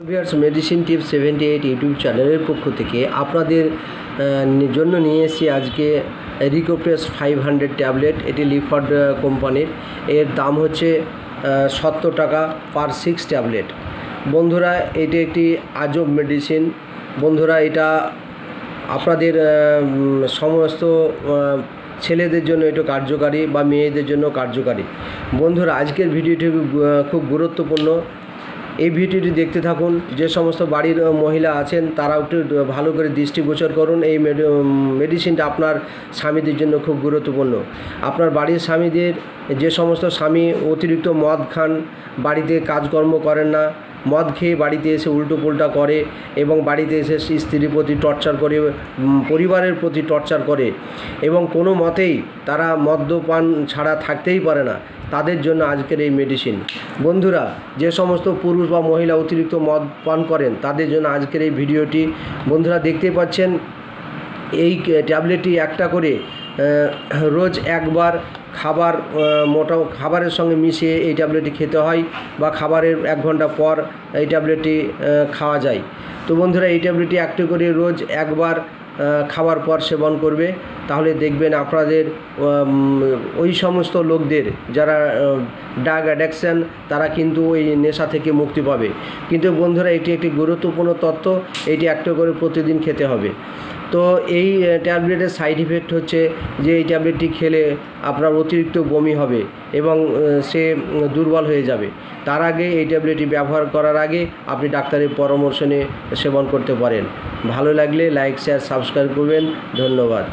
Viewers medicine tips 78 YouTube চ্যানেলের পক্ষ থেকে আপনাদের জন্য নিয়ে এসেছি আজকে রিকোপ্রেস 500 ট্যাবলেট। এটি লিফার্ড কোম্পানির। এর দাম হচ্ছে 70 টাকা পার 6 ট্যাবলেট। বন্ধুরা, এটি একটি আজব মেডিসিন। বন্ধুরা, এটা আপনাদের সমস্ত ছেলেদের জন্য এটা কার্যকারী বা মেয়েদের জন্য কার্যকারী। বন্ধুরা, আজকের ভিডিওটি খুব গুরুত্বপূর্ণ। এই ভিডিওটি দেখতে থাকুন। যে সমস্ত বাড়ির মহিলা আছেন তারা একটু ভালো করে দৃষ্টিগোচর করুন। এই মেডিসিনটা আপনার স্বামীদের জন্য খুব গুরুত্বপূর্ণ। আপনার বাড়ির স্বামীদের, যে সমস্ত স্বামী অতিরিক্ত মদ খান, বাড়িতে কাজকর্ম করেন না, মদ খেয়ে বাড়িতে এসে উল্টোপুল্টা করে এবং বাড়িতে এসে স্ত্রীর প্রতি টর্চার করে, পরিবারের প্রতি টর্চার করে এবং কোনো মতেই তারা মদ্যপান ছাড়া থাকতেই পারে না, তাদের জন্য আজকের এই মেডিসিন। বন্ধুরা, যে সমস্ত পুরুষ বা মহিলা অতিরিক্ত মদ পান করেন তাদের জন্য আজকের এই ভিডিওটি। বন্ধুরা, দেখতে পাচ্ছেন এই ট্যাবলেটটি একটা করে রোজ একবার খাবারের সঙ্গে মিশিয়ে এই ট্যাবলেটটি খেতে হয় বা খাবারের 1 ঘন্টা পর এই ট্যাবলেটটি খাওয়া যায়। তো বন্ধুরা, এই ট্যাবলেটটি একটা করে রোজ একবার খাবার পর সেবন করবে, তাহলে দেখবেন আপনাদের ওই সমস্ত লোকদের যারা ড্রাগ অ্যাডিকশান তারা কিন্তু ওই নেশা থেকে মুক্তি পাবে। কিন্তু বন্ধুরা, এটি একটি গুরুত্বপূর্ণ তথ্য। এটি একটা করে প্রতিদিন খেতে হবে। তো এই ট্যাবলেটের সাইড ইফেক্ট হচ্ছে যে এই ট্যাবলেটটি খেলে আপনার অতিরিক্ত বমি হবে এবং সে দুর্বল হয়ে যাবে। তার আগে এই ট্যাবলেটটি ব্যবহার করার আগে আপনি ডাক্তারের পরামর্শ নিয়ে সেবন করতে পারেন। ভালো লাগলে লাইক, শেয়ার, সাবস্ক্রাইব করবেন। ধন্যবাদ।